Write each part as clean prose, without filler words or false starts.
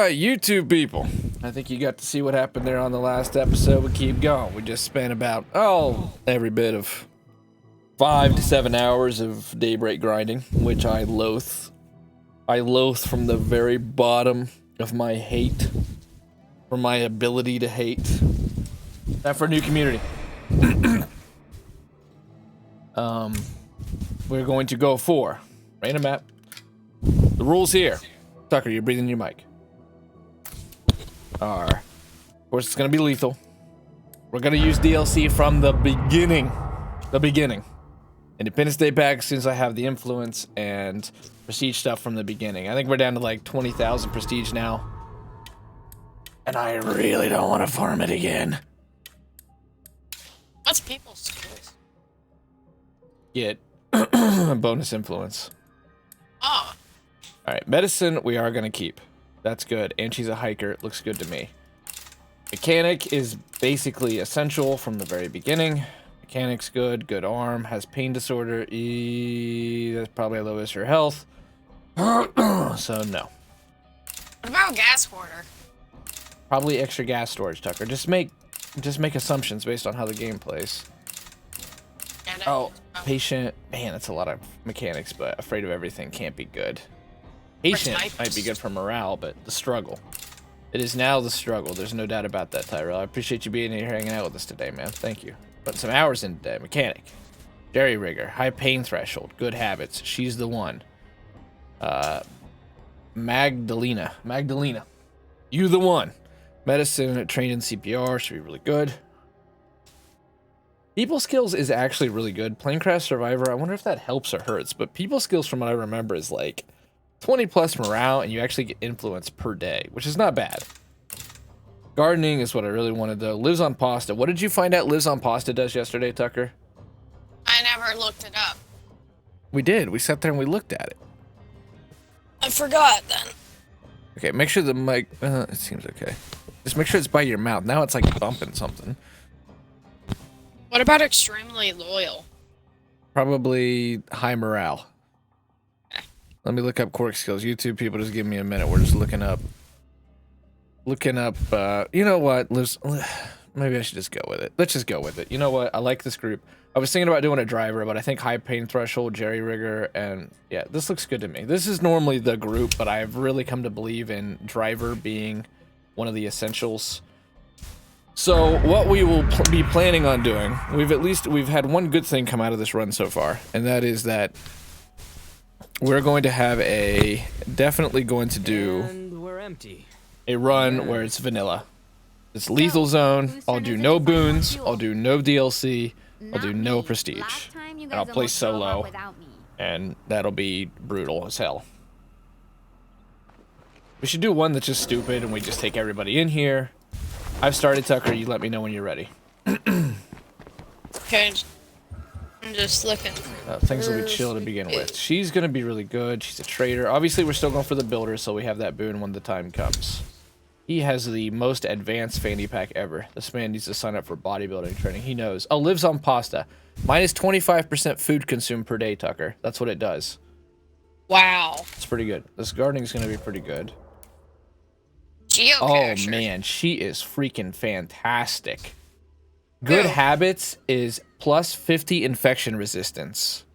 Alright, YouTube people. I think you got to see what happened there on the last episode. We keep going. We just spent about, every bit of 5 to 7 hours of daybreak grinding, which I loathe. I loathe from the very bottom of my hate. For my ability to hate. Time for a new community. We're going to go for random map. The rules here. Tucker, you're breathing your mic. Are, of course, it's going to be lethal. We're going to use DLC from the beginning. The beginning. Independence Day back as soon as I have the influence and prestige stuff from the beginning. I think we're down to like 20,000 prestige now. And I really don't want to farm it again. What's people's skills? Get bonus influence. Oh. Alright, medicine we are going to keep. That's good. And she's a hiker. It looks good to me. Mechanic is basically essential from the very beginning. Mechanic's good. Good arm. Has pain disorder. That's probably lowers her health. So, no. What about gas hoarder? Probably extra gas storage, Tucker. Just make assumptions based on how the game plays. Oh, patient. Man, that's a lot of mechanics, but afraid of everything can't be good. Patient might be good for morale, but the struggle. It is now the struggle. There's no doubt about that, Tyrell. I appreciate you being here hanging out with us today, man. Thank you. Putting some hours in today. Mechanic. Jerry rigger. High pain threshold. Good habits. She's the one. Magdalena. You the one. Medicine trained in CPR. Should be really good. People skills is actually really good. Plane crash survivor. I wonder if that helps or hurts, but people skills from what I remember is like 20 plus morale, and you actually get influence per day, which is not bad. Gardening is what I really wanted, though. Lives on pasta. What did you find out Lives on pasta does yesterday, Tucker? I never looked it up. We did. We sat there and we looked at it. I forgot then. Okay, make sure the mic... it seems okay. Just make sure it's by your mouth. Now it's like bumping something. What about extremely loyal? Probably high morale. Let me look up quirk skills. YouTube people, just give me a minute. We're just looking up. You know what? Maybe I should just go with it. Let's just go with it. You know what? I like this group. I was thinking about doing a driver, but I think high pain threshold, jerry rigger, and yeah, this looks good to me. This is normally the group, but I've really come to believe in driver being one of the essentials. So what we will be planning on doing, we've had one good thing come out of this run so far, and that is that we're going to have definitely going to do and we're empty. a run where it's vanilla. It's lethal zone. I'll do no boons. I'll do no DLC. I'll do no prestige. And I'll play solo. And that'll be brutal as hell. We should do one that's just stupid and we just take everybody in here. I've started, Tucker. You let me know when you're ready. Okay. I'm just looking. Things will be chill to begin with. She's going to be really good. She's a trader. Obviously, we're still going for the builder, so we have that boon when the time comes. He has the most advanced fanny pack ever. This man needs to sign up for bodybuilding training. He knows. Oh, lives on pasta. Minus 25% food consumed per day, Tucker. That's what it does. Wow. It's pretty good. This gardening is going to be pretty good. Geocacher. Oh, man. She is freaking fantastic. Good habits is plus 50 infection resistance.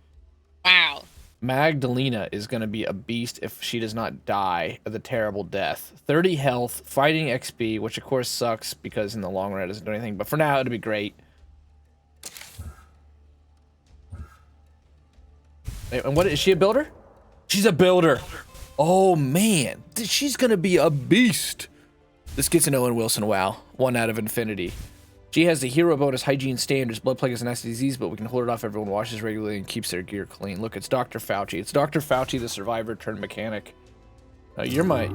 Wow. Magdalena is going to be a beast if she does not die of the terrible death. 30 health, fighting XP, which of course sucks because in the long run it doesn't do anything. But for now, it'll be great. And what is she, a builder? She's a builder. Oh, man. She's going to be a beast. This gets an Owen Wilson wow. 1 out of infinity. She has the hero bonus hygiene standards. Blood plague is a nasty disease, but we can hold it off. Everyone washes regularly and keeps their gear clean. Look, it's Dr. Fauci. It's Dr. Fauci, the survivor turned mechanic. You're my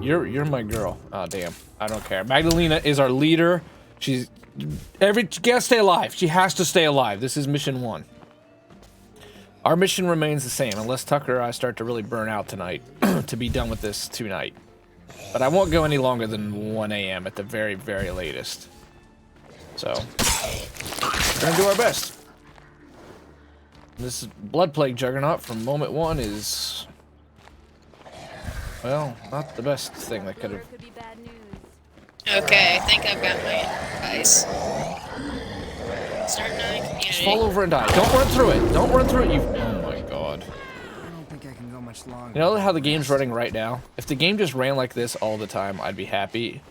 girl. Oh, damn. I don't care. Magdalena is our leader. She gotta stay alive. She has to stay alive. This is mission 1. Our mission remains the same, unless Tucker or I start to really burn out tonight to be done with this tonight. But I won't go any longer than 1 a.m. at the very, very latest. So, we're gonna do our best. This blood plague juggernaut from moment 1 is Well, not the best thing that could have. Could be bad news. Okay, I think I've got my advice. Start another Just community. fall over and die. Don't run through it. Don't run through it. You. Oh my god. I don't think I can go much longer. You know how the game's running right now? If the game just ran like this all the time, I'd be happy.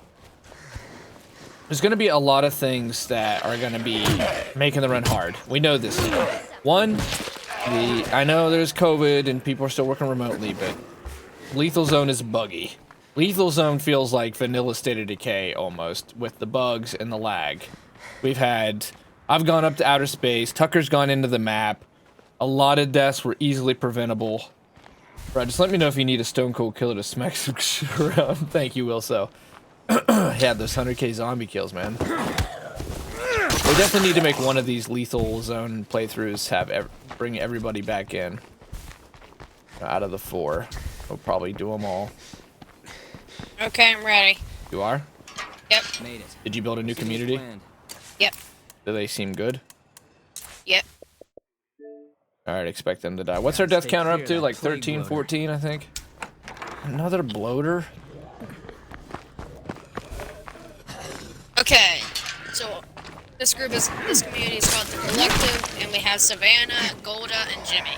There's going to be a lot of things that are going to be making the run hard. We know this. One, I know there's COVID and people are still working remotely, but Lethal Zone is buggy. Lethal Zone feels like vanilla State of Decay almost, with the bugs and the lag. I've gone up to outer space, Tucker's gone into the map. A lot of deaths were easily preventable. Bro, just let me know if you need a Stone Cold Killer to smack some shit around. Thank you, Wilso. Yeah, those 100k zombie kills, man. We definitely need to make one of these Lethal Zone playthroughs bring everybody back in. Out of the 4. We'll probably do them all. Okay, I'm ready. You are? Yep. Made it. Did you build a new community? Yep. Do they seem good? Yep. Alright, expect them to die. What's our death counter up to? Like 13, 14, I think? Another bloater? Okay, so this community is called the Collective, and we have Savannah, Golda, and Jimmy.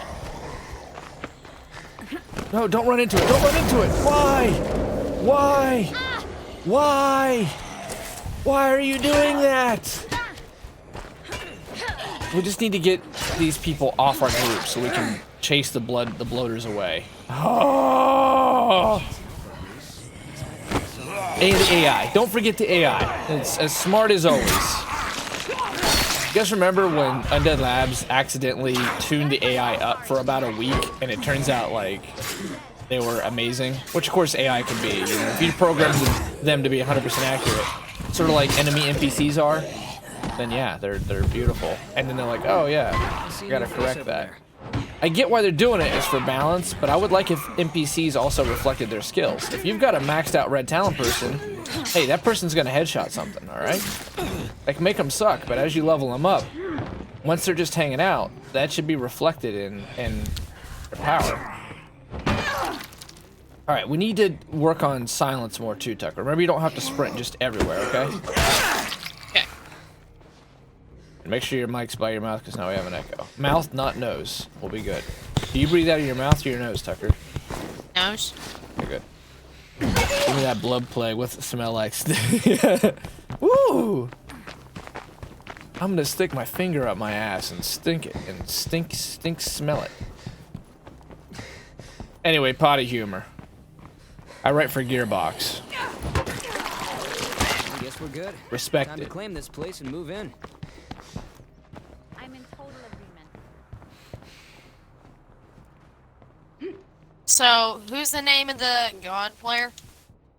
No, don't run into it. Don't run into it. Why? Why? Why? Why are you doing that? We just need to get these people off our group so we can chase the bloaters away. Oh! And the AI. Don't forget the AI. It's as smart as always. You guys remember when Undead Labs accidentally tuned the AI up for about a week and it turns out like they were amazing? Which of course AI can be. You know, if you program them to be 100% accurate, sort of like enemy NPCs are, then yeah, they're beautiful. And then they're like, oh yeah, you gotta correct that. I get why they're doing it is for balance, but I would like if NPCs also reflected their skills. If you've got a maxed out red talent person, hey, that person's gonna headshot something, alright? Like, make them suck, but as you level them up, once they're just hanging out, that should be reflected in their power. Alright, we need to work on silence more too, Tucker. Remember, you don't have to sprint just everywhere, okay? Okay. And make sure your mic's by your mouth, because now we have an echo. Mouth, not nose. We'll be good. Do you breathe out of your mouth or your nose, Tucker? Nose. Okay, good. Give me that blood plague. What's it smell like? Woo! I'm gonna stick my finger up my ass and stink it. And stink smell it. Anyway, potty humor. I write for Gearbox. I guess we're good. Respect Time to it. claim this place and move in. I'm in total agreement. So, who's the name of the god player?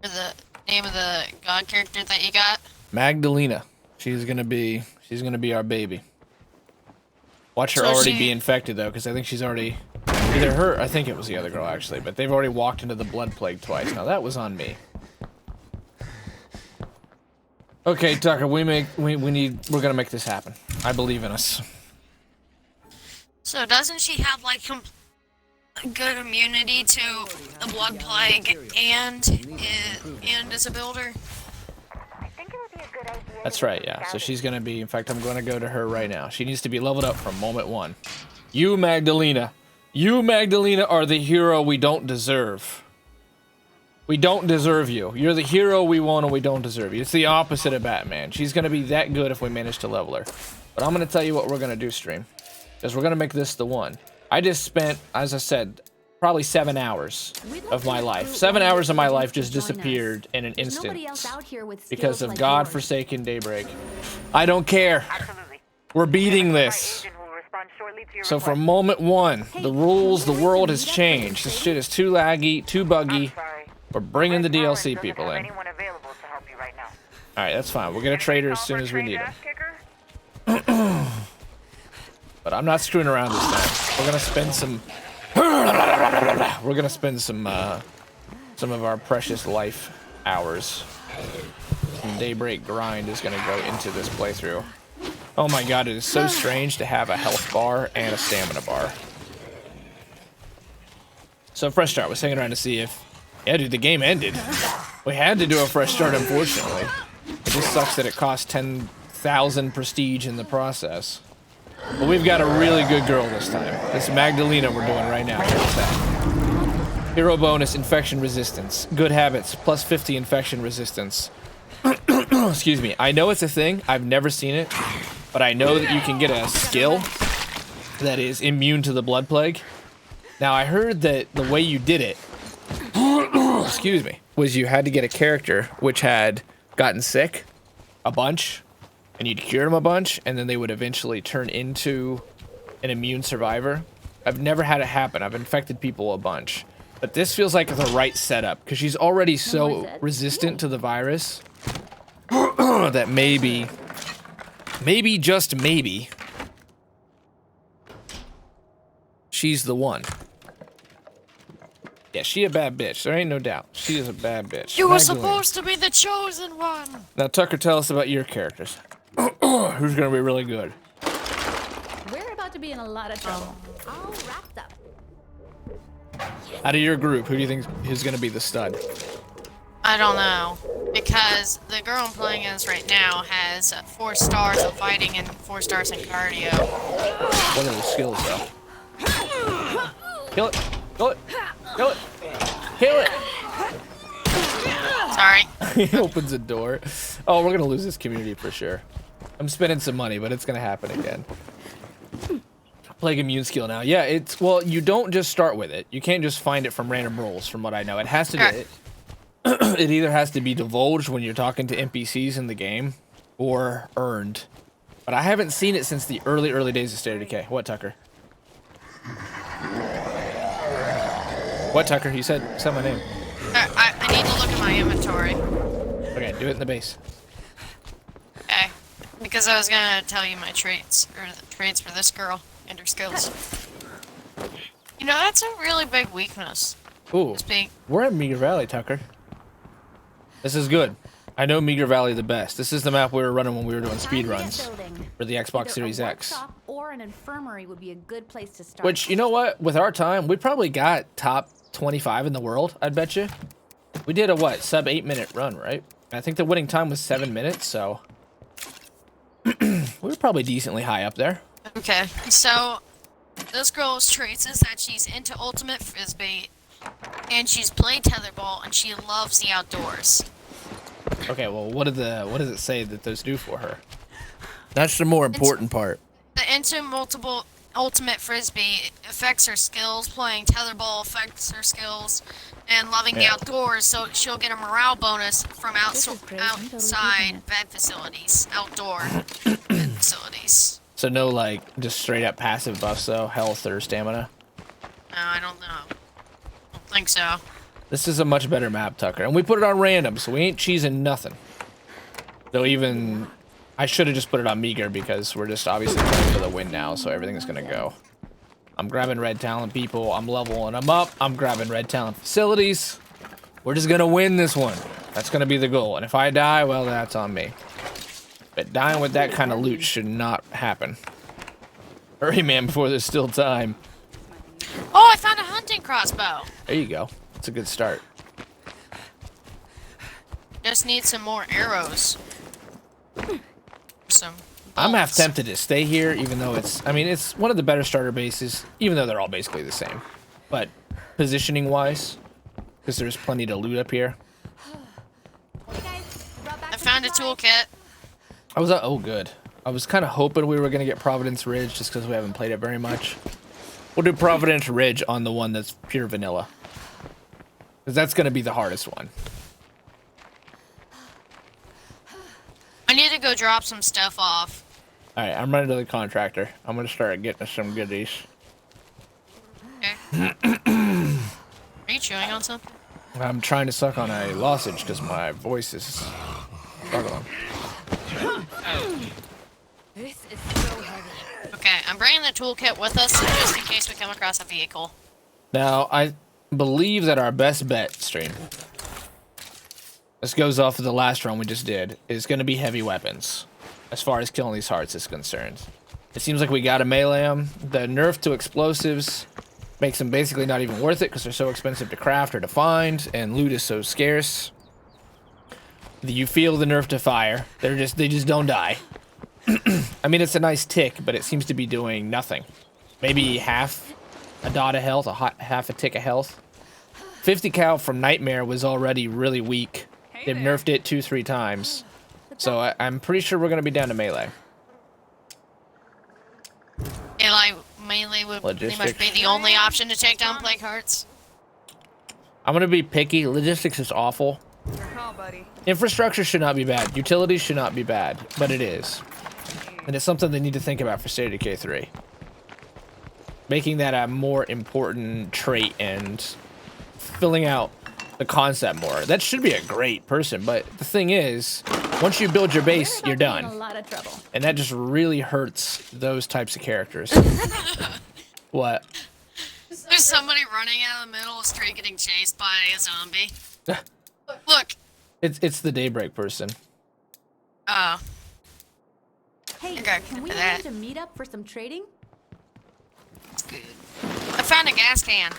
Or the name of the god character that you got? Magdalena. She's gonna be our baby. Watch her So already she- be infected though, because I think she's already either her. I think it was the other girl actually, but they've already walked into the blood plague twice. Now that was on me. Okay, Tucker, we're gonna make this happen. I believe in us. So, doesn't she have like good immunity to the blood plague and as a builder? That's right, yeah. So she's gonna be. In fact, I'm gonna go to her right now. She needs to be leveled up from moment 1. You, Magdalena, are the hero we don't deserve. We don't deserve you. You're the hero we want and we don't deserve you. It's the opposite of Batman. She's gonna be that good if we manage to level her. But I'm gonna tell you what we're gonna do, stream. Because we're gonna make this the one. I just spent, as I said, probably 7 hours of my life. 7 hours of my life just disappeared in an instant because of God-forsaken Daybreak. I don't care. We're beating this. So from moment 1, the rules, the world has changed. This shit is too laggy, too buggy. We're bringing the DLC people in. Alright, that's fine. We'll get a trader as soon as we need him. But I'm not screwing around this time. We're gonna spend some... We're gonna spend some of our precious life hours. Some Daybreak grind is gonna go into this playthrough. Oh my god, it is so strange to have a health bar and a stamina bar. So fresh start, was hanging around to see if Yeah, dude, the game ended. We had to do a fresh start, unfortunately. It just sucks that it cost 10,000 prestige in the process. But we've got a really good girl this time. This Magdalena we're doing right now. Hero bonus, infection resistance. Good habits, plus 50 infection resistance. Excuse me. I know it's a thing. I've never seen it. But I know that you can get a skill that is immune to the blood plague. Now, I heard that the way you did it, excuse me, was you had to get a character which had gotten sick a bunch, and you'd cure them a bunch, and then they would eventually turn into an immune survivor. I've never had it happen. I've infected people a bunch. But this feels like the right setup, because she's already so resistant to the virus that maybe, just maybe, she's the one. Yeah, she a bad bitch. There ain't no doubt. She is a bad bitch. You were supposed to be the chosen one. Now, Tucker, tell us about your characters. Who's gonna be really good? We're about to be in a lot of trouble. All wrapped up. Out of your group, who do you think is gonna be the stud? I don't know, because the girl I'm playing as right now has 4 stars of fighting and 4 stars in cardio. What are the skills, though? Kill it! Kill it! Kill it! Kill it! Sorry. He opens a door. Oh, we're gonna lose this community for sure. I'm spending some money, but it's gonna happen again. Plague immune skill now. Yeah, it's, well, you don't just start with it. You can't just find it from random rolls, from what I know. It has to be, it either has to be divulged when you're talking to NPCs in the game, or earned. But I haven't seen it since the early days of State of Decay. What, Tucker? What, Tucker? You said my name. I need to look at my inventory. Okay, do it in the base. Okay. Because I was gonna tell you my traits, or the traits for this girl and her skills. You know, that's a really big weakness. Ooh, we're at Meager Valley, Tucker. This is good. I know Meager Valley the best. This is the map we were running when we were doing speed runs for the Xbox Series X. Or an infirmary would be a good place to start. Which, you know what? With our time, we probably got top 25 in the world, I'd bet you. We did a, what, sub 8-minute run, right? I think the winning time was 7 minutes, so we were probably decently high up there. Okay, so this girl's traits is that she's into ultimate frisbee, and she's played tetherball, and she loves the outdoors. Okay, well, what does it say that those do for her? That's the more important part. The into multiple ultimate frisbee affects her skills, playing tetherball affects her skills, and loving the outdoors, so she'll get a morale bonus from outside bed facilities, outdoor bed facilities. So no, like, just straight up passive buffs, though? Health or stamina? No, I don't know. I don't think so. This is a much better map, Tucker. And we put it on random, so we ain't cheesing nothing. Though even... I should have just put it on Meager, because we're just obviously playing for the win now, so everything's gonna go. I'm grabbing red talent people. I'm leveling them up. I'm grabbing red talent facilities. We're just gonna win this one. That's gonna be the goal. And if I die, well, that's on me. But dying with that kind of loot should not happen. Hurry, man, before there's still time. Oh, I found a hunting crossbow. There you go. That's a good start. Just need some more arrows. Some bolts. I'm half tempted to stay here, even though it's... I mean, it's one of the better starter bases, even though they're all basically the same. But positioning-wise, because there's plenty to loot up here. I found a toolkit. I was... oh, good. I was kind of hoping we were going to get Providence Ridge, just because we haven't played it very much. We'll do Providence Ridge on the one that's pure vanilla. Because that's going to be the hardest one. I need to go drop some stuff off. Alright, I'm running to the contractor. I'm going to start getting some goodies. Okay. Are you chewing on something? I'm trying to suck on a lozenge because my voice is struggling. This is so heavy. Okay, I'm bringing the toolkit with us just in case we come across a vehicle. Now, I believe that our best bet, stream, this goes off of the last run we just did, is going to be heavy weapons, as far as killing these hearts is concerned. It seems like we got to melee them. The nerf to explosives Makes them basically not even worth it because they're so expensive to craft or to find, and loot is so scarce. You feel the nerf to fire. They just don't die. I mean, it's a nice tick, but it seems to be doing nothing. Maybe half a dot of health, half a tick of health. 50 cal from Nightmare was already really weak. They've nerfed it 2-3 times. So I'm pretty sure we're going to be down to melee. Melee would pretty much be the only option to take down Plague Hearts. I'm going to be picky. Logistics is awful. Your call, buddy. Infrastructure should not be bad. Utilities should not be bad, but it is. And it's something they need to think about for State of Decay 3. Making that a more important trait and filling out the concept more. That should be a great person, but the thing is, once you build your base, you're done. A lot of trouble. And that just really hurts those types of characters. What? There's somebody running out of the middle of the street getting chased by a zombie. Look. It's the Daybreak person. Oh. Hey, Okay, can we that. arrange a meet up for some trading? That's good. I found a gas can.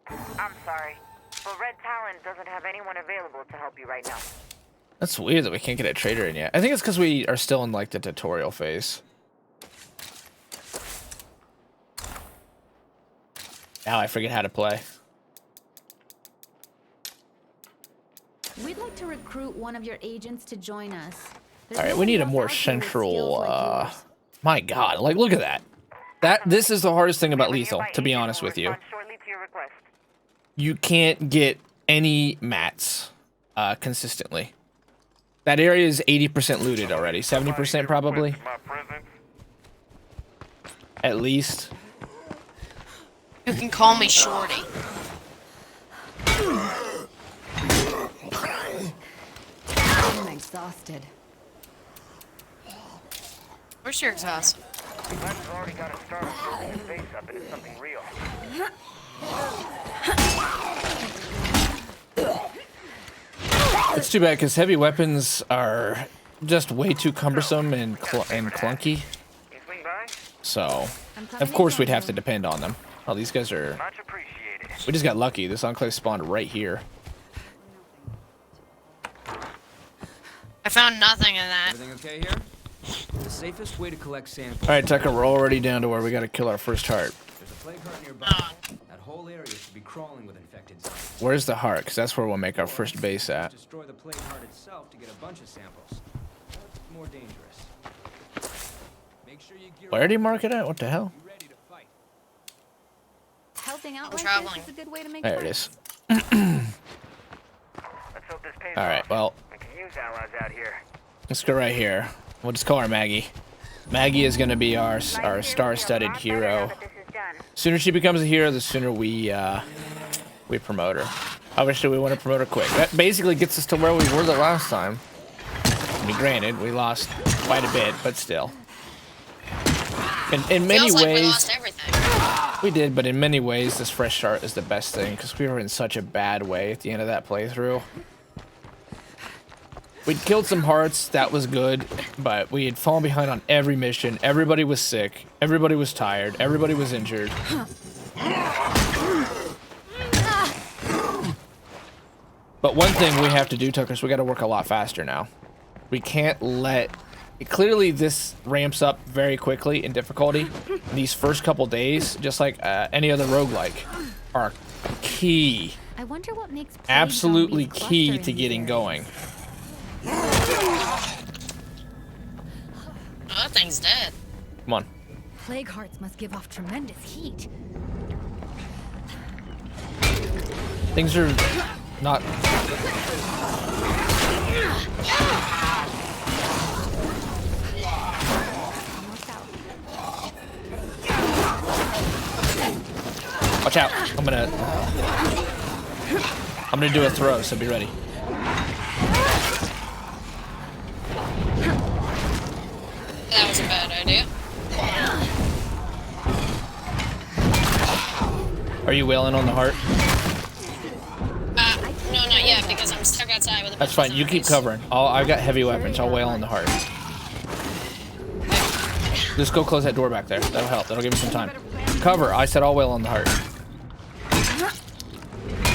I'm sorry, but Red Talon doesn't have anyone available to help you right now. That's weird that we can't get a trader in yet. I think it's because we are still in like the tutorial phase. Now I forget how to play. We'd like to recruit one of your agents to join us. There's All right, no we need a one more else out there with central. skills like yours. My God, like look at that. This is the hardest thing about lethal, to be honest with you. Shortly to your request. You can't get any mats consistently. That area is 80% looted already, 70% probably. At least. You can call me Shorty. I'm exhausted. Where's your exhaust? I've already got a start on building his base up into something real. It's too bad because heavy weapons are just way too cumbersome and clunky. You swing by? So, of course, we'd have to depend on them. Oh, these guys are. Much appreciated. We just got lucky. This enclave spawned right here. I found nothing in that. Everything okay here? The safest way to collect samples. All right, Tucker, we're already down to where we got to kill our first heart. There's a plague heart nearby. That whole area should be crawling with infected zombies. Where's the heart? Because that's where we'll make our first base at. Destroy the plague heart itself to get a bunch of samples. That's more dangerous. Make sure you gear Where did he mark it at? What the hell? up, ready to fight. Helping out I'm like traveling. this is a good way to make There it friends. is. Let's hope this pays All right, off. well, We can use allies out here. let's go right here. We'll just call her Maggie. Maggie is going to be our star-studded hero. As sooner she becomes a hero, the sooner we promote her. Obviously, we want to promote her quick. That basically gets us to where we were the last time. I mean, granted, we lost quite a bit, but still. In many Feels like we ways, lost everything. we did, but in many ways, this fresh start is the best thing because we were in such a bad way at the end of that playthrough. We'd killed some hearts, that was good, but we had fallen behind on every mission. Everybody was sick, everybody was tired, everybody was injured. But one thing we have to do, Tucker, is we got to work a lot faster now. We can't let... Clearly, this ramps up very quickly in difficulty. These first couple days, just like any other roguelike, are key. I wonder what makes plague Absolutely zombies key cluster to in getting these going. Oh, that thing's dead. Come on. Plague hearts must give off tremendous heat. Things are not... Almost out. Watch out. I'm gonna do a throw, so be ready. That was a bad idea. Are you wailing on the heart? No, not yet, because I'm stuck outside with a That's bunch fine. of You keep zombies. covering. I've got heavy weapons. I'll wail on the heart. Just go close that door back there. That'll help. That'll give us some time. Better plan Cover. I said all well on the heart.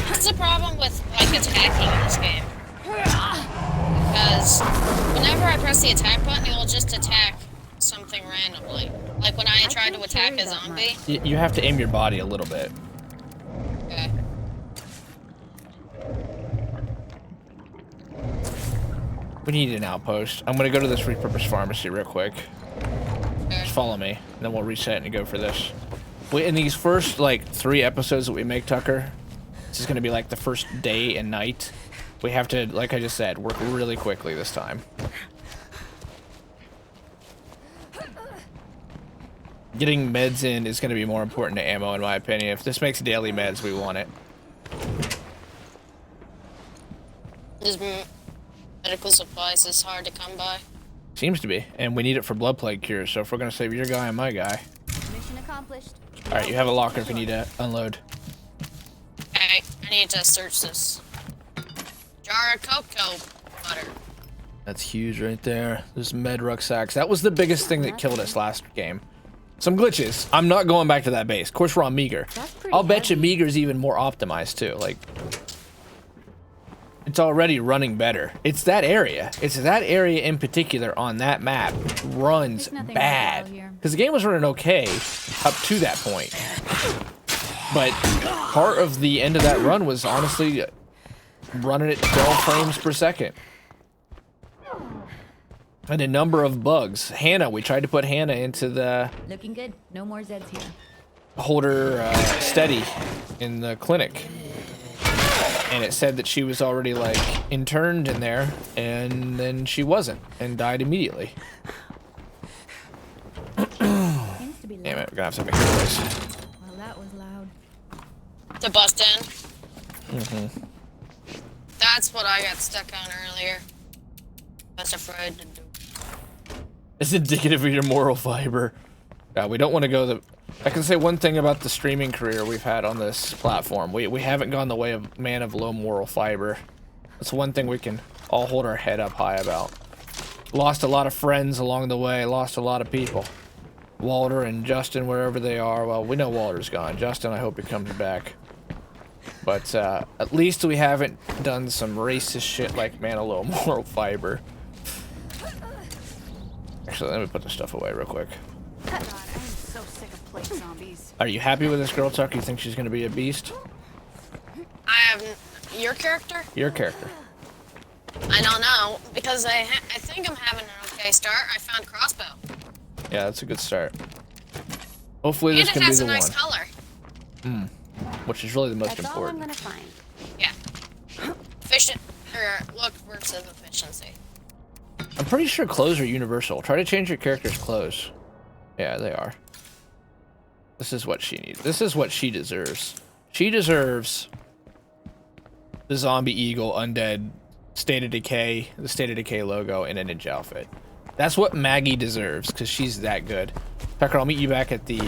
What's the problem with like attacking in this game? Because whenever I press the attack button, it will just attack something randomly. Like when I tried to attack a zombie. You have to aim your body a little bit. Okay. We need an outpost. I'm gonna go to this repurposed pharmacy real quick. Okay. Just follow me, and then we'll reset and go for this. In these first like 3 episodes that we make, Tucker, this is gonna be like the first day and night. We have to, like I just said, work really quickly this time. Getting meds in is gonna be more important to ammo, in my opinion. If this makes daily meds, we want it. Is medical supplies is hard to come by. Seems to be, and we need it for blood plague cures. So if we're gonna save your guy and my guy. Mission accomplished. All right, you have a locker if you need to unload. Okay, I need to search this. Jar of cocoa butter. That's huge right there. There's med rucksacks. That was the biggest thing that killed us last game. Some glitches. I'm not going back to that base. Of course, we're on meager. I'll bet you meager's even more optimized too. Like, it's already running better. It's that area. It's that area in particular on that map runs bad. Because the game was running okay up to that point. But part of the end of that run was honestly running at 12 frames per second. And a number of bugs. Hannah, we tried to put Hannah into the... Looking good. No more Zeds here. Hold her steady in the clinic. And it said that she was already, like, interned in there, and then she wasn't, and died immediately. Seems to be loud. Damn it, we're gonna have to make a noise. Well, that was loud. To bust in. Mm-hmm. That's what I got stuck on earlier. I was afraid to do. It's indicative of your moral fiber. Yeah, we don't want to go the... I can say one thing about the streaming career we've had on this platform. We haven't gone the way of man of low moral fiber. That's one thing we can all hold our head up high about. Lost a lot of friends along the way. Lost a lot of people. Walter and Justin, wherever they are. Well, we know Walter's gone. Justin, I hope he comes back. But at least we haven't done some racist shit like man of low moral fiber. Actually, let me put this stuff away real quick. God, I'm so sick of plate zombies. Are you happy with this girl, Tuck? You think she's gonna be a beast? I have your character. Your character. I don't know because I think I'm having an okay start. I found crossbow. Yeah, that's a good start. Hopefully And this it can be has the a nice one. color. Which is really the most That's all I'm important. gonna find. Yeah. Efficient. Or look, works of efficiency. I'm pretty sure clothes are universal. Try to change your character's clothes. Yeah, they are. This is what she needs. This is what she deserves. She deserves the zombie eagle undead State of Decay, the State of Decay logo, and a ninja outfit. That's what Maggie deserves, because she's that good. Tucker, I'll meet you back at the,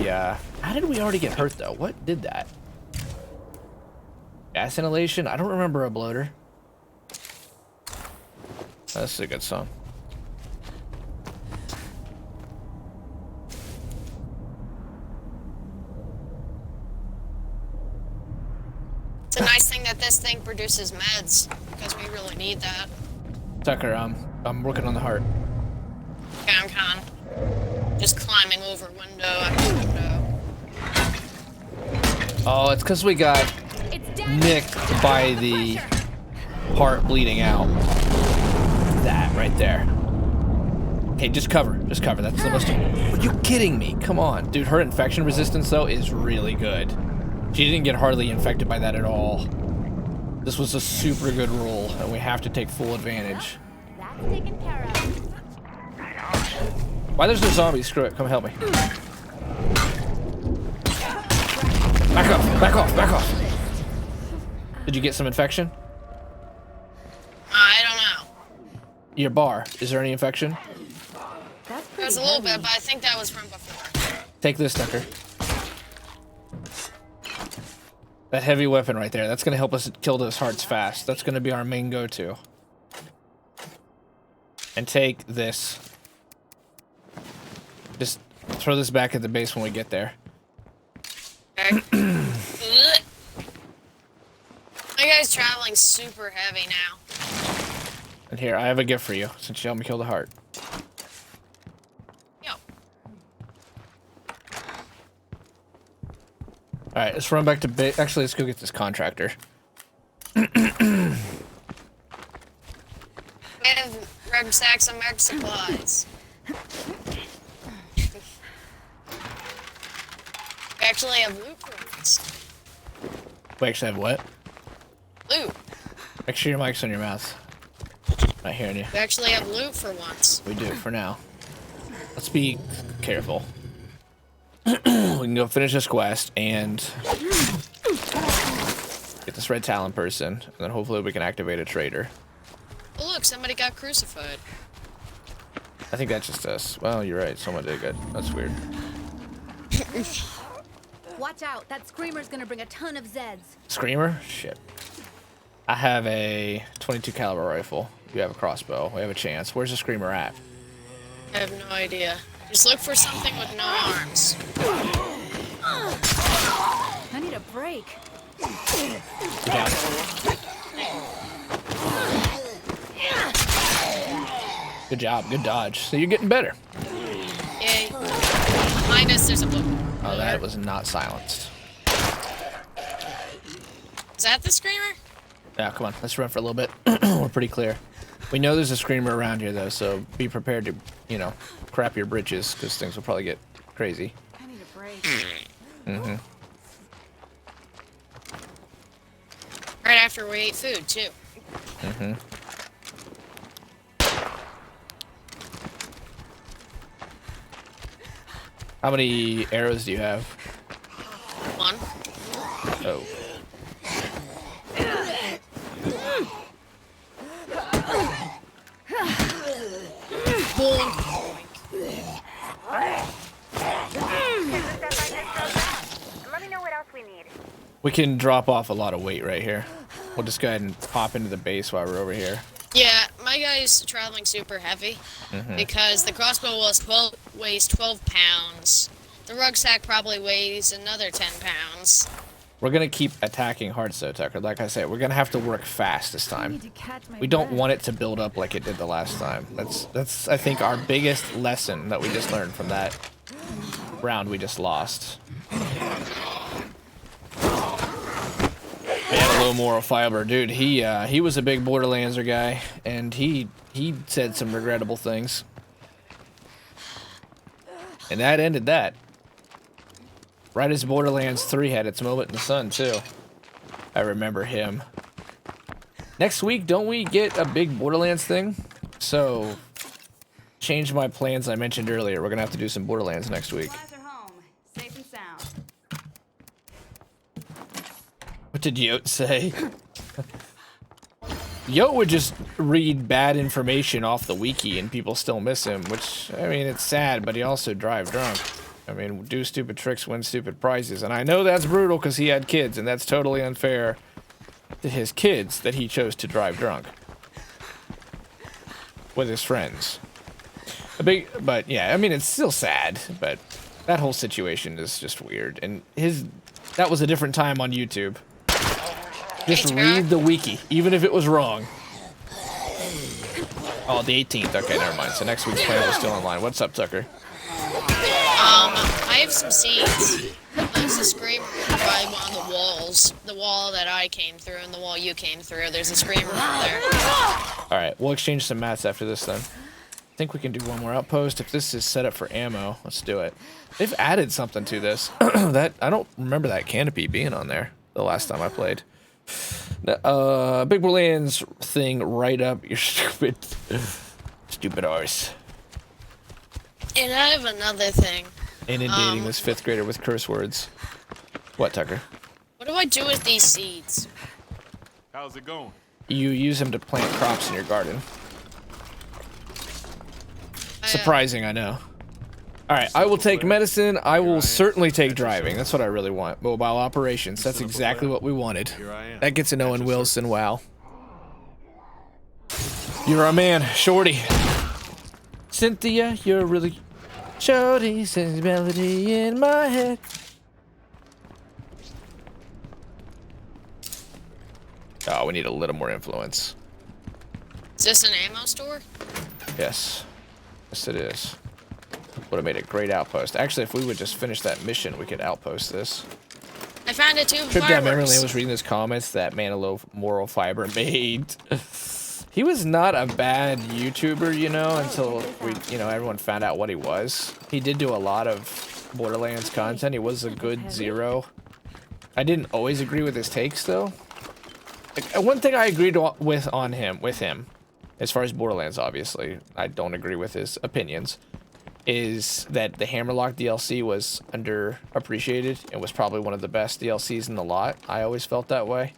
how did we already get hurt, though? What did that? Gas inhalation? I don't remember a bloater. That's a good song. It's a nice thing that this thing produces meds, because we really need that. Tucker, I'm working on the heart. Okay, I'm kind of just climbing over window after window. Oh, it's because we got It's down. nicked by the heart bleeding out. That right there. Okay, just cover. Just cover. That's the most... Are you kidding me? Come on. Dude, her infection resistance, though, is really good. She didn't get hardly infected by that at all. This was a super good roll, and we have to take full advantage. That's taken care of. Why there's no zombies? Screw it. Come help me. Back off. Back off. Back off. Did you get some infection? I don't know. Your bar. Is there any infection? That's pretty There's a little heavy. bit, but I think that was from before. Take this, Tucker. That heavy weapon right there. That's going to help us kill those hearts fast. That's going to be our main go-to. And take this. Just throw this back at the base when we get there. Okay. Ugh. My guy's traveling super heavy now. And here, I have a gift for you, since you helped me kill the heart. Yo. Alright, let's run back to actually, let's go get this contractor. We have rucksacks and med supplies. We actually have loot for once. We actually have what? Loot. Make sure your mic's on your mouth. Not hearing you. We actually have loot for once. We do, for now. Let's be careful. We can go finish this quest and get this red talon person, and then hopefully we can activate a trader. Oh look, somebody got crucified. I think that's just us. Well, you're right. Someone did good. That's weird. Watch out, that screamer's gonna bring a ton of Zeds. Screamer? Shit. I have a 22 caliber rifle. You have a crossbow. We have a chance. Where's the screamer at? I have no idea. Just look for something with no arms. I need a break. Good job. Good job. Good dodge. So you're getting better. Yay. Behind us, there's a book. Oh, that was not silenced. Is that the screamer? Yeah, come on. Let's run for a little bit. We're pretty clear. We know there's a screamer around here, though, so be prepared to, you know, crap your britches, because things will probably get crazy. I need a break. Mm-hmm. Right after we ate food, too. Mm-hmm. How many arrows do you have? One. Oh. Let me know what else we need. We can drop off a lot of weight right here. We'll just go ahead and pop into the base while we're over here. Yeah, my guy's traveling super heavy because the crossbow weighs 12 pounds. The rucksack probably weighs another 10 pounds. We're gonna keep attacking hard, so Tucker. Like I said, we're gonna have to work fast this I time. need to catch my We don't breath. want it to build up like it did the last time. That's I think our biggest lesson that we just learned from that round we just lost. We had a low moral fiber, dude. He was a big Borderlandser guy, and he said some regrettable things, and that ended that. Right as Borderlands 3 had its moment in the sun too. I remember him. Next week, don't we get a big Borderlands thing? So, change my plans I mentioned earlier. We're gonna have to do some Borderlands next week. Supplies are home, safe and sound. What did Yote say? Yote would just read bad information off the wiki and people still miss him, which, I mean, it's sad, but he also drive drunk. I mean, do stupid tricks, win stupid prizes. And I know that's brutal because he had kids, and that's totally unfair to his kids that he chose to drive drunk with his friends. But yeah, I mean, it's still sad, but that whole situation is just weird. And that was a different time on YouTube. Just read the wiki, even if it was wrong. Oh, the 18th. Okay, never mind. So next week's plan was still online. What's up, Tucker? I have some seeds. There's a screamer by one of the walls. The wall that I came through and the wall you came through. There's a screamer up there. Alright, we'll exchange some mats after this then. I think we can do one more outpost. If this is set up for ammo, let's do it. They've added something to this. I don't remember that canopy being on there the last time I played. Big Borderlands thing right up your stupid arse. And I have another thing. Inundating this 5th grader with curse words. What, Tucker? What do I do with these seeds? How's it going? You use them to plant crops in your garden. Surprising, I know. Alright, I will take medicine. I will certainly take driving. That's what I really want. Mobile operations. That's exactly what we wanted. That gets an Owen Wilson, wow. You're a man, Shorty. Cynthia, you're really... Shorty sings melody in my head. Oh, we need a little more influence. Is this an ammo store? Yes. Yes, it is. Would have made a great outpost. Actually, if we would just finish that mission, we could outpost this. I found a tube of Trip down memory fireworks. lane was reading his comments that Manilow Moral Fiber made. He was not a bad YouTuber, you know, until everyone found out what he was. He did do a lot of Borderlands content. He was a good Zero. I didn't always agree with his takes, though. Like, one thing I agreed with him, as far as Borderlands, obviously, I don't agree with his opinions, is that the Hammerlock DLC was underappreciated and was probably one of the best DLCs in the lot. I always felt that way.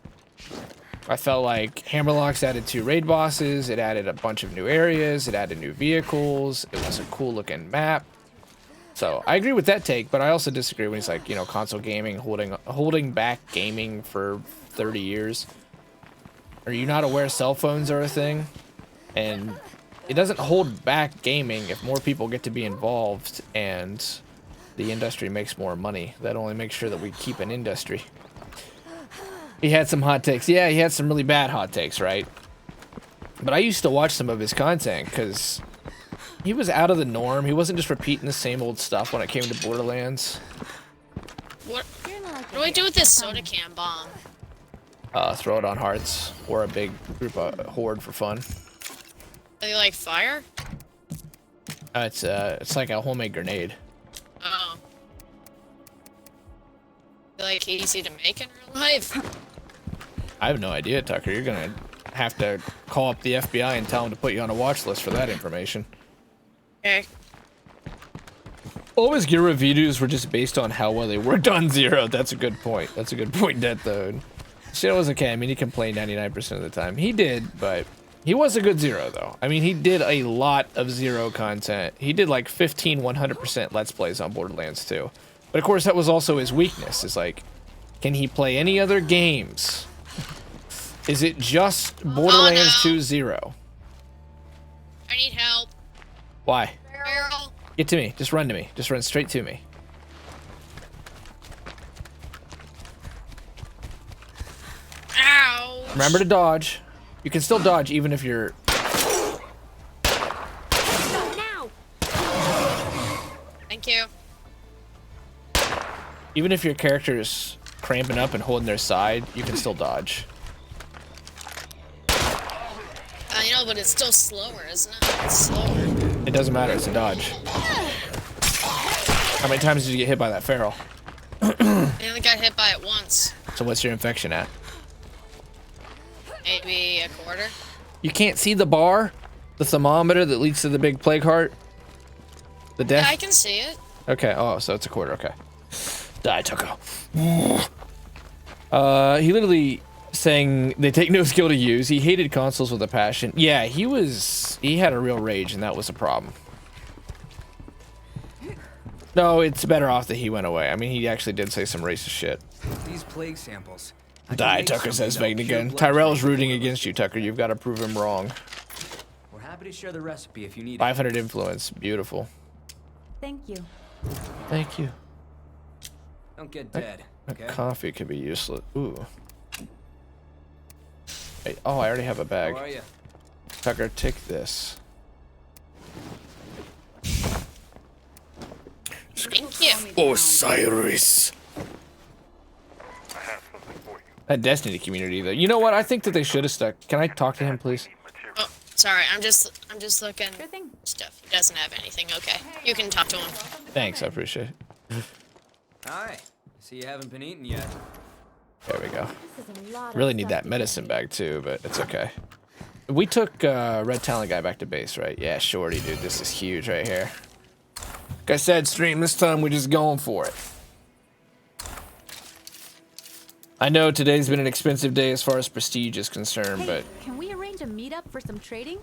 I felt like Hammerlock's added 2 raid bosses, it added a bunch of new areas, it added new vehicles, it was a cool looking map. So I agree with that take, but I also disagree when he's like, console gaming holding back gaming for 30 years. Are you not aware cell phones are a thing? And it doesn't hold back gaming if more people get to be involved and the industry makes more money. That only makes sure that we keep an industry. He had some hot takes. Yeah, he had some really bad hot takes, right? But I used to watch some of his content because he was out of the norm. He wasn't just repeating the same old stuff when it came to Borderlands. What do I do with this soda can bomb? Throw it on hearts or a big group of horde for fun. Are they like fire? It's like a homemade grenade. Oh. They're like easy to make in real life? I have no idea, Tucker. You're gonna have to call up the FBI and tell them to put you on a watch list for that information. Okay. All his gear reviews were just based on how well they worked on Zero. That's a good point. That's a good point, Death Though. Shit was okay. I mean, he complained 99% of the time. He did, but he was a good Zero, though. I mean, he did a lot of Zero content. He did like 15, 100% Let's Plays on Borderlands 2. But of course, that was also his weakness. Is like, can he play any other games? Is it just Borderlands 2 Zero? I need help. Why? Barrel. Get to me. Just run to me. Just run straight to me. Ow. Remember to dodge. You can still dodge even if you're... Now! Thank you. Even if your character is cramping up and holding their side, you can still dodge. I know, but it's still slower, isn't it? It's slower. It doesn't matter. It's a dodge. How many times did you get hit by that feral? I only got hit by it once. So what's your infection at? Maybe a quarter. You can't see the bar? The thermometer that leads to the big plague heart? The death? Yeah, I can see it. Okay, oh, so it's a quarter, okay. Die, Tucko. He literally saying they take no skill to use. He hated consoles with a passion. Yeah, he had a real rage, and that was a problem. No, it's better off that he went away. I mean, he actually did say some racist shit. These plague samples. Die, Tucker says Vegn again. Tyrell's rooting against you, Tucker. You've got to prove him wrong. We're happy to share the recipe if you need it. 500 influence. Beautiful. Thank you. Thank you. Don't get dead, That okay? coffee could be useless. Ooh. Hey, oh, I already have a bag. How are you? Tucker, take this. Thank you. Osiris. I have something for you. That Destiny community, though. You know what? I think that they should have stuck. Can I talk to him, please? Oh, sorry. I'm just looking Sure thing. stuff. He doesn't have anything. Okay, you can talk to him. Thanks, I appreciate it. Hi. See you haven't been eating yet. There we go. This is a lot of Really need stuff that to medicine carry. bag, too, but it's okay. We took Red Talent guy back to base, right? Yeah, shorty, dude. This is huge right here. Like I said, stream, this time we're just going for it. I know today's been an expensive day as far as prestige is concerned, Hey, but can we arrange a meetup for some trading?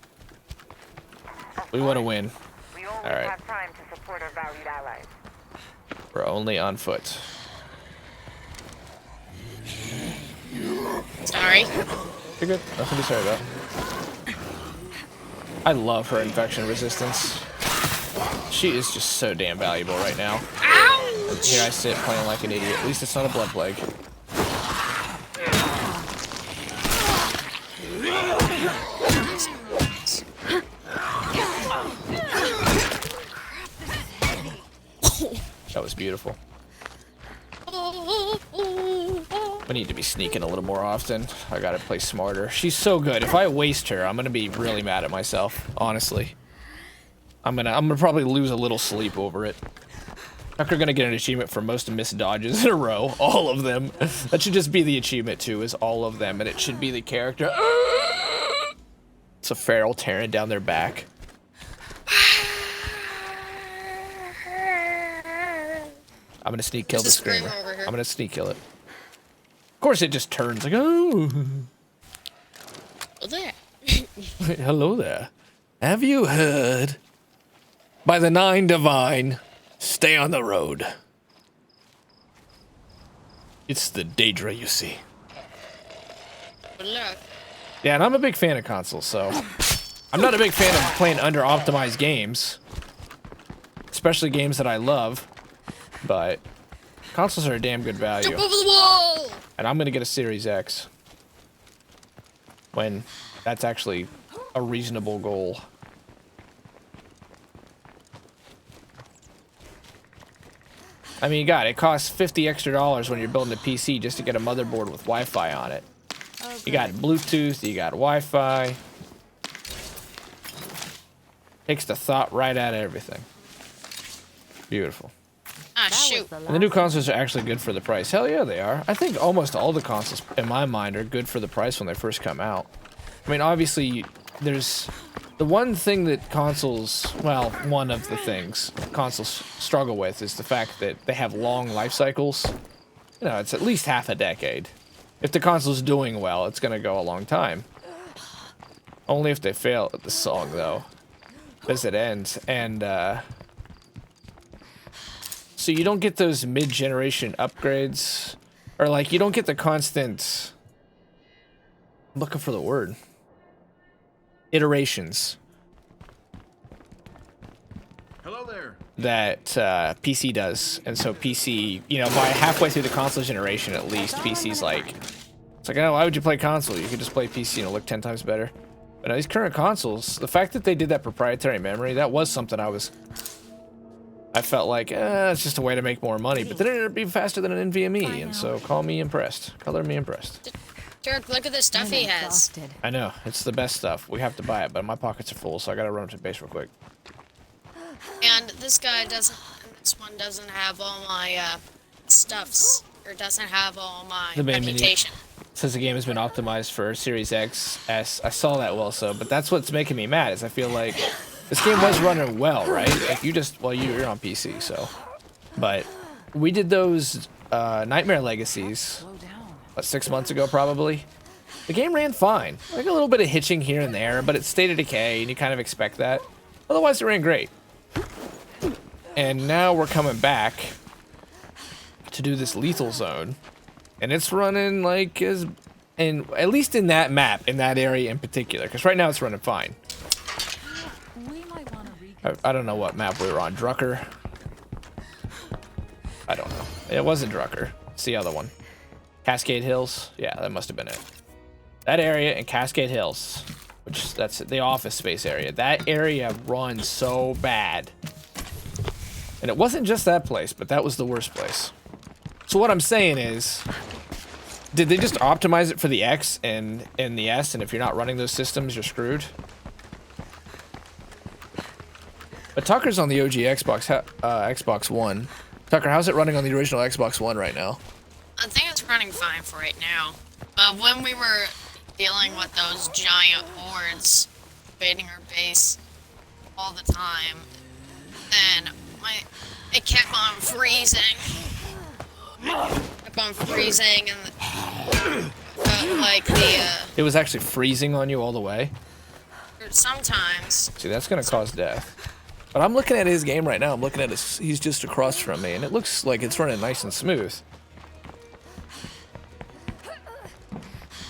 we want to win. We always Alright. have time to support our valued allies. We're only on foot. Sorry. You're good. Nothing to be sorry about. I love her infection resistance. She is just so damn valuable right now. And here I sit playing like an idiot. At least it's not a blood plague. was beautiful. I need to be sneaking a little more often. I gotta play smarter. She's so good. If I waste her, I'm gonna be really mad at myself. Honestly, I'm gonna probably lose a little sleep over it. Tucker gonna get an achievement for most missed dodges in a row. All of them. That should just be the achievement too. Is all of them, and it should be the character. It's a feral tearing down their back. I'm gonna sneak kill the screamer. I'm gonna sneak kill it. Of course, it just turns like, oh. Well, there. Hello there. Have you heard? By the 9 divine, stay on the road. It's the Daedra, you see. Good luck. Yeah, and I'm a big fan of consoles, so I'm not a big fan of playing under-optimized games, especially games that I love. But consoles are a damn good value. Jump over the wall! And I'm gonna get a Series X when that's actually a reasonable goal. I mean, God, it costs $50 extra when you're building a PC just to get a motherboard with Wi-Fi on it. Oh, You got Bluetooth, you got Wi-Fi. Takes the thought right out of everything. Beautiful. Ah, shoot. And the new consoles are actually good for the price. Hell yeah, they are. I think almost all the consoles, in my mind, are good for the price when they first come out. I mean, obviously, there's the one thing that consoles, well, one of the things consoles struggle with is the fact that they have long life cycles. You know, it's at least half a decade. If the console's doing well, it's going to go a long time. Only if they fail at the song, though, as it ends. And, so you don't get those mid-generation upgrades, or like you don't get the constant, I'm looking for the word, iterations. Hello there. That PC does. And so PC, you know, by halfway through the console generation at least, PC's like, it's like, oh, why would you play console? You could just play PC and it'll look 10 times better. But now these current consoles, the fact that they did that proprietary memory, that was something I felt like, it's just a way to make more money, but then it'd be faster than an NVMe, and so call me impressed. Color me impressed. Dirk, look at the stuff he has. I know, it's the best stuff. We have to buy it, but my pockets are full, so I gotta run up to the base real quick. And this guy doesn't, this one doesn't have all my stuffs, or doesn't have all my The main menu. reputation. Says the game has been optimized for Series X, S. I saw that well, so, but that's what's making me mad, is I feel like this game was running well, right? Like you just, well, you're on PC, so. But we did those Nightmare Legacies, what, 6 months ago, probably. The game ran fine. Like a little bit of hitching here and there, but it's State of Decay, and you kind of expect that. Otherwise, it ran great. And now we're coming back to do this Lethal Zone, and it's running like as, and at least in that map, in that area in particular, because right now it's running fine. I don't know what map we were on. Drucker? I don't know. It wasn't Drucker. It's the other one. Cascade Hills? Yeah, that must have been it. That area and Cascade Hills, which that's the office space area. That area runs so bad. And it wasn't just that place, but that was the worst place. So what I'm saying is, did they just optimize it for the X and the S, and if you're not running those systems, you're screwed? But Tucker's on the OG Xbox One. Tucker, how's it running on the original Xbox One right now? I think it's running fine for right now. But when we were dealing with those giant hordes invading our base all the time, then it kept on freezing. Kept on freezing, and felt like It was actually freezing on you all the way? sometimes. See, that's gonna cause death. But I'm looking at his game right now. I'm looking at his, he's just across from me, and it looks like it's running nice and smooth.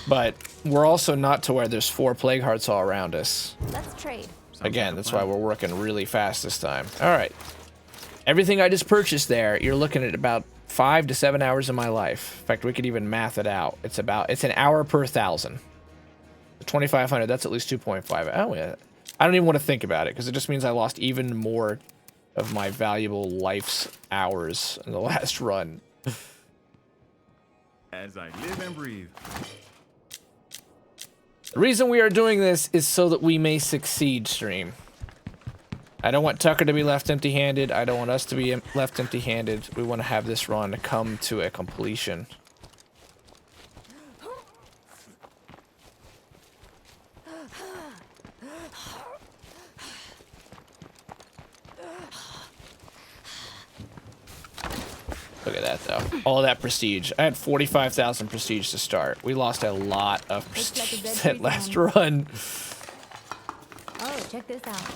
But we're also not to where there's 4 plague hearts all around us. Let's trade. Again, that's why we're working really fast this time. All right. Everything I just purchased there, you're looking at about 5 to 7 hours of my life. In fact, we could even math it out. It's an hour per 1,000. 2,500, that's at least 2.5. Oh, yeah. I don't even want to think about it, because it just means I lost even more of my valuable life's hours in the last run. As I live and breathe. The reason we are doing this is so that we may succeed, stream. I don't want Tucker to be left empty-handed. I don't want us to be left empty-handed. We want to have this run come to a completion. Look at that, though. All that prestige. I had 45,000 prestige to start. We lost a lot of prestige that last run. Oh, check this out.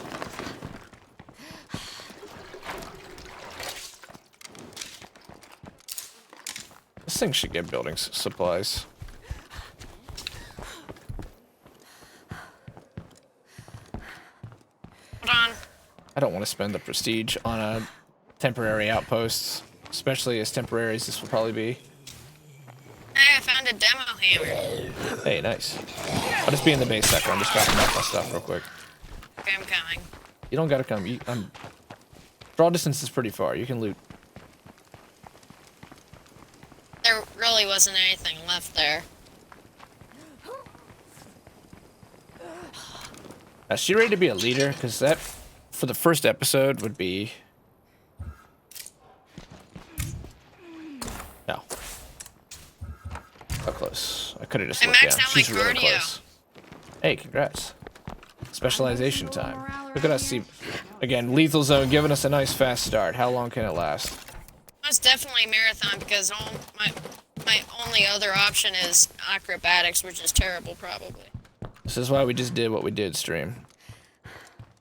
This thing should get building supplies. Hold on. I don't want to spend the prestige on a temporary outpost, especially as temporary as this will probably be. Hey, I found a demo hammer. Hey, nice. I'll just be in the base sector. I'm just dropping off my stuff real quick. Okay, I'm coming. You don't gotta come. Draw distance is pretty far. You can loot. There really wasn't anything left there. Is she ready to be a leader? Because that, for the first episode, would be... No. How close? I could have just I looked down. maxed out my She's really cardio. close. Hey, congrats. Specialization time. Look at us see... Again, lethal zone giving us a nice fast start. How long can it last? It's definitely a marathon because my only other option is acrobatics, which is terrible, probably. This is why we just did what we did, stream.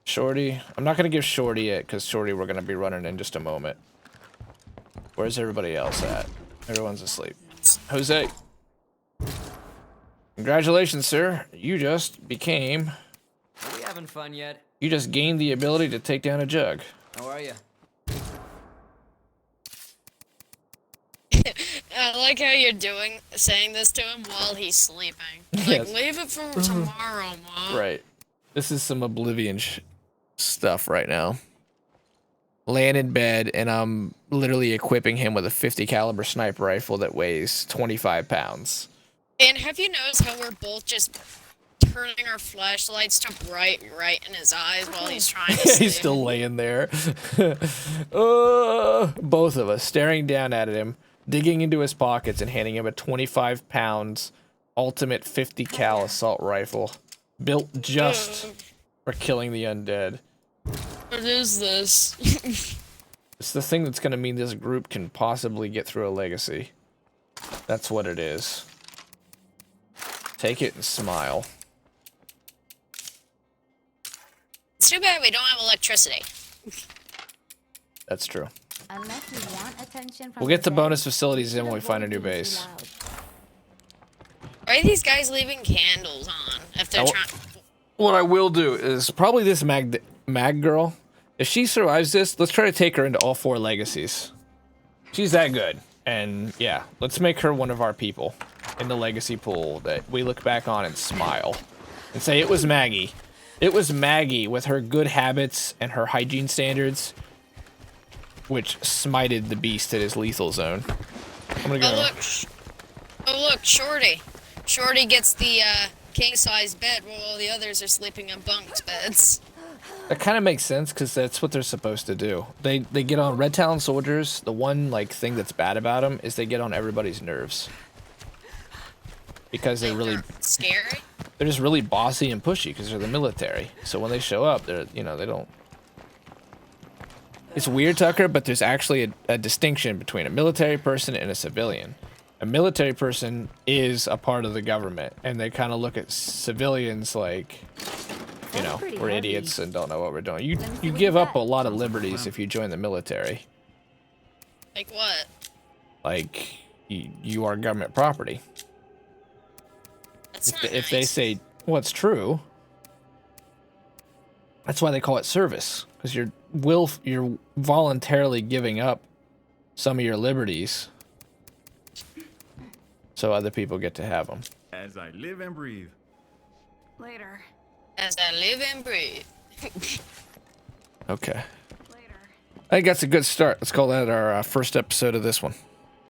Shorty. I'm not going to give Shorty it, because Shorty we're going to be running in just a moment. Where's everybody else at? Everyone's asleep. Jose. Congratulations, sir. You just became... Are we having fun yet? You just gained the ability to take down a jug. How are you? I like how you're saying this to him while he's sleeping. Like, Yes. leave it for tomorrow, Mom. Right. This is some Oblivion stuff right now. Laying in bed, and I'm literally equipping him with a 50 caliber sniper rifle that weighs 25 pounds. And have you noticed how we're both just turning our flashlights to bright right in his eyes while he's trying to sleep? He's still laying there. Both of us staring down at him, digging into his pockets and handing him a 25 pounds ultimate 50 cal assault rifle built just for killing the undead. What is this? It's the thing that's going to mean this group can possibly get through a legacy. That's what it is. Take it and smile. It's too bad we don't have electricity. That's true. Unless you want attention from We'll get the dead, bonus facilities in when we you find a don't new want it to be base. too loud. Why are these guys leaving candles on if they're trying? What I will do is probably this mag girl. If she survives this, let's try to take her into all 4 legacies. She's that good. And yeah, let's make her one of our people in the legacy pool that we look back on and smile. And say it was Maggie. It was Maggie with her good habits and her hygiene standards, which smited the beast at his lethal zone. I'm gonna go. Oh look, Shorty. Shorty gets the king-size bed while all the others are sleeping in bunk beds. That kind of makes sense because that's what they're supposed to do. They get on Red Talon soldiers. The one thing that's bad about them is they get on everybody's nerves because they're really scary. They're just really bossy and pushy because they're the military. So when they show up, they don't. It's weird, Tucker, but there's actually a distinction between a military person and a civilian. A military person is a part of the government, and they kind of look at civilians like, we're idiots and don't know what we're doing. You give up a lot of liberties if you join the military. Like what? Like, you are government property. That's not If they nice. say, well, it's true. That's why they call it service, because you're voluntarily giving up some of your liberties so other people get to have them. As I live and breathe. Later. As I live and breathe. Okay. Later. I think that's a good start. Let's call that our first episode of this one.